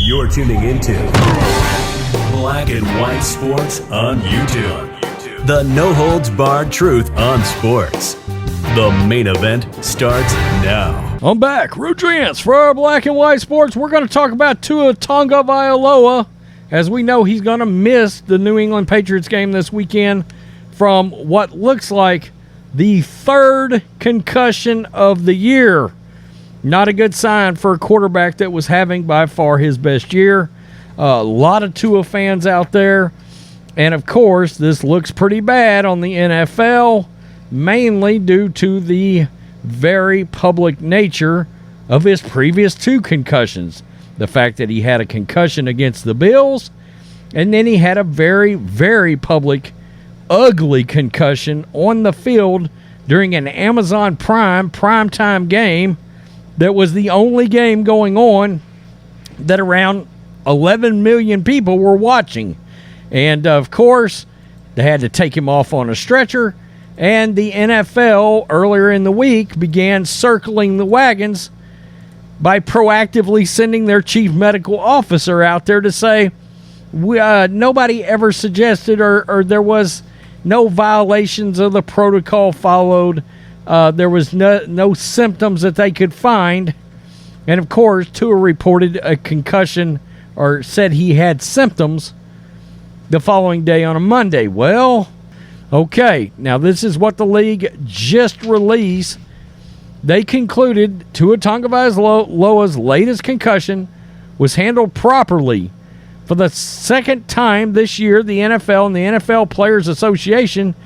You're tuning into Black and White Sports on YouTube. The no-holds-barred truth on sports. The main event starts now. I'm back. Rudrance for Black and White Sports. We're going to talk about Tua Tagovailoa. As we know, he's going to miss the New England Patriots game this weekend from what looks like the third concussion of the year. Not a good sign for a quarterback that was having by far his best year. A lot of Tua fans out there. And, of course, this looks pretty bad on the NFL, mainly due to the very public nature of his previous two concussions. The fact that he had a concussion against the Bills, and then he had a very, very public, ugly concussion on the field during an Amazon Prime primetime game that was the only game going on that around 11 million people were watching. And, of course, they had to take him off on a stretcher, and the NFL earlier in the week began circling the wagons by proactively sending their chief medical officer out there to say nobody ever suggested or there was no violations of the protocol followed. There was no symptoms that they could find. And, of course, Tua reported a concussion or said he had symptoms the following day on a Monday. Well, okay, now this is what the league just released. They concluded Tua Tagovailoa's latest concussion was handled properly. For the second time this year, the NFL and the NFL Players Association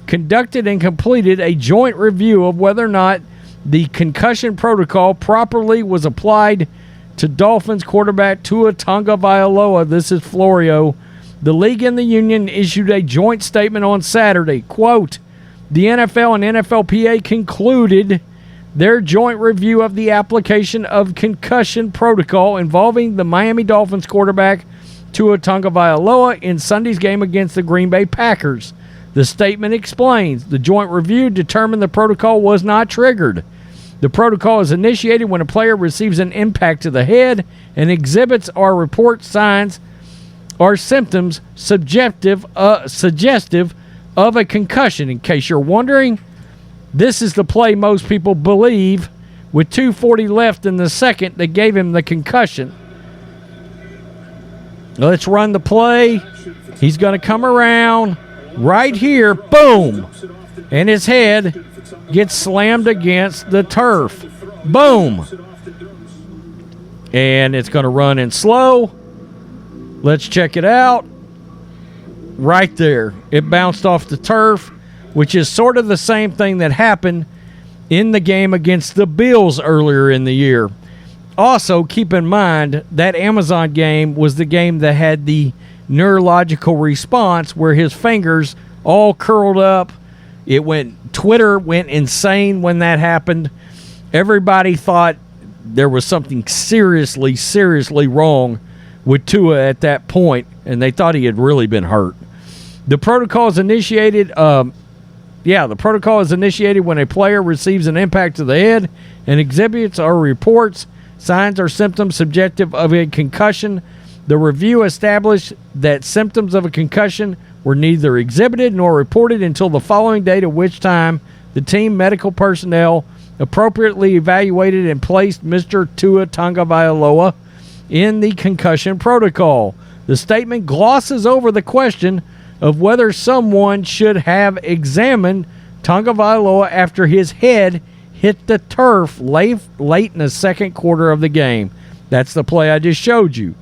conducted and completed a joint review of whether or not the concussion protocol properly was applied to Dolphins quarterback Tua Tagovailoa. This is Florio. The league and the union issued a joint statement on Saturday. Quote, the NFL and NFLPA concluded their joint review of the application of concussion protocol involving the Miami Dolphins quarterback Tua Tagovailoa in Sunday's game against the Green Bay Packers. The statement explains the joint review determined the protocol was not triggered. The protocol is initiated when a player receives an impact to the head and exhibits or reports signs or symptoms suggestive of a concussion. In case you're wondering, this is the play most people believe with 2:40 left in the second that gave him the concussion. Let's run the play. He's going to come around right here. Boom. And his head gets slammed against the turf. Boom. And it's going to run in slow. Let's check it out. Right there. It bounced off the turf, which is sort of the same thing that happened in the game against the Bills earlier in the year. Also, keep in mind that Amazon game was the game that had the neurological response where his fingers all curled up. Twitter went insane when that happened. Everybody thought there was something seriously wrong with Tua at that point, and they thought he had really been hurt. The protocol is initiated. The protocol is initiated when a player receives an impact to the head and exhibits or reports signs or symptoms subjective of a concussion. The review established that symptoms of a concussion were neither exhibited nor reported until the following date, at which time the team medical personnel appropriately evaluated and placed Mr. Tua Tagovailoa in the concussion protocol. The statement glosses over the question of whether someone should have examined Tagovailoa after his head hit the turf late in the second quarter of the game. That's the play I just showed you.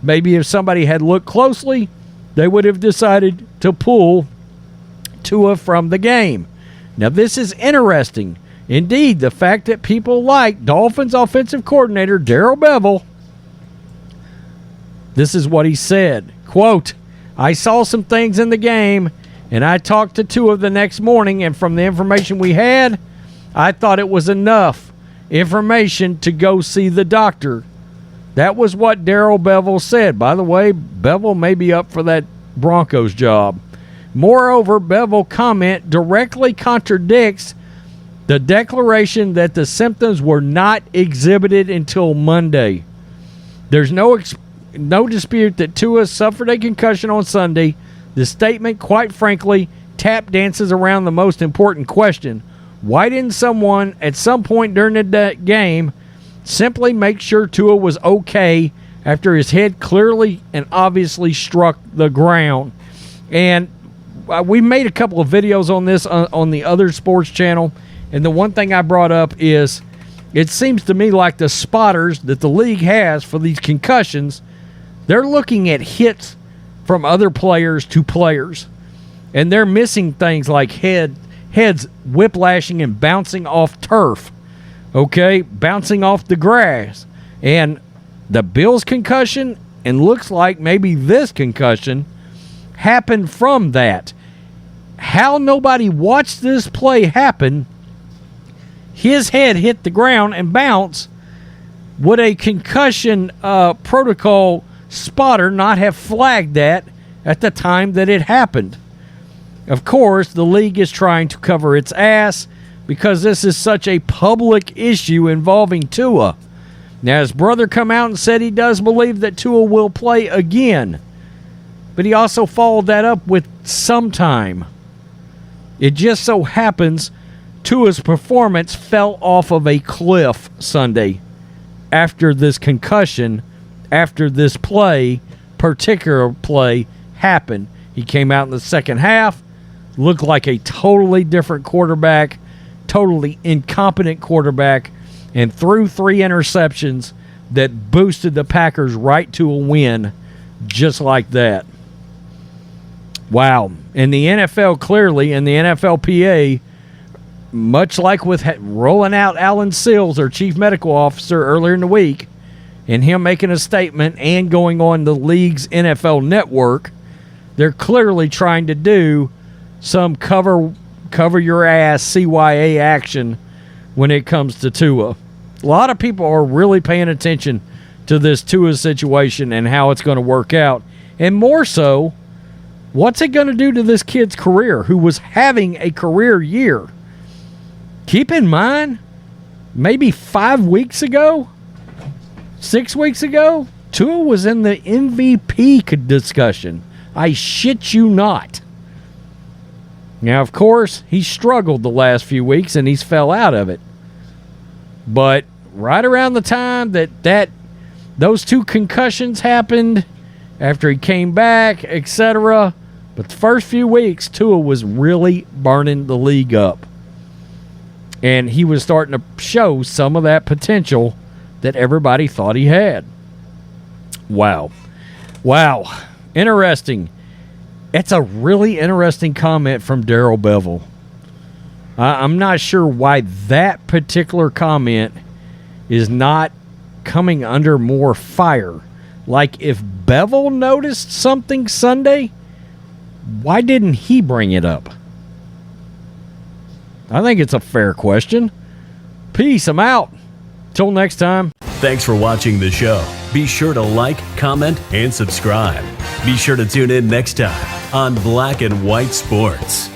Maybe if somebody had looked closely, they would have decided to pull Tua from the game. Now, this is interesting. Indeed, the fact that people like Dolphins offensive coordinator Darrell Bevell, this is what he said. Quote, I saw some things in the game, and I talked to Tua the next morning, and from the information we had, I thought it was enough information to go see the doctor. That was what Darrell Bevell said. By the way, Bevell may be up for that Broncos job. Moreover, Bevell's comment directly contradicts the declaration that the symptoms were not exhibited until Monday. There's no dispute that Tua suffered a concussion on Sunday. The statement, quite frankly, tap dances around the most important question. Why didn't someone at some point during the game simply make sure Tua was okay after his head clearly and obviously struck the ground? And we made a couple of videos on this on the other sports channel, and the one thing I brought up is it seems to me like the spotters that the league has for these concussions, they're looking at hits from other players to players, and they're missing things like heads whiplashing and bouncing off turf, okay, bouncing off the grass. And the Bills' concussion, and looks like maybe this concussion, happened from that. How nobody watched this play happen, his head hit the ground and bounce, would a concussion protocol spotter not have flagged that at the time that it happened? Of course, the league is trying to cover its ass because this is such a public issue involving Tua. Now, his brother come out and said he does believe that Tua will play again, but he also followed that up with sometime. It just so happens Tua's performance fell off of a cliff Sunday after this concussion, after this particular play happened. He came out in the second half, looked like a totally different quarterback, totally incompetent quarterback, and threw 3 interceptions that boosted the Packers right to a win just like that. Wow. And the NFL clearly, and the NFLPA, much like with rolling out Alan Sills, their chief medical officer, earlier in the week, and him making a statement and going on the league's NFL network, they're clearly trying to do some cover your ass CYA action when it comes to Tua. A lot of people are really paying attention to this Tua situation and how it's going to work out. And more so, what's it going to do to this kid's career, who was having a career year? Keep in mind, maybe 5 weeks ago, 6 weeks ago, Tua was in the MVP discussion. I shit you not. Now, of course, he struggled the last few weeks and he's fell out of it. But right around the time that those 2 concussions happened, after he came back, etc., but the first few weeks, Tua was really burning the league up. And he was starting to show some of that potential that everybody thought he had. Wow. Interesting. It's a really interesting comment from Darrell Bevell. I'm not sure why that particular comment is not coming under more fire. Like, if Bevell noticed something Sunday, why didn't he bring it up? I think it's a fair question. Peace, I'm out. Till next time. Thanks for watching the show. Be sure to like, comment, and subscribe. Be sure to tune in next time on Black and White Sports.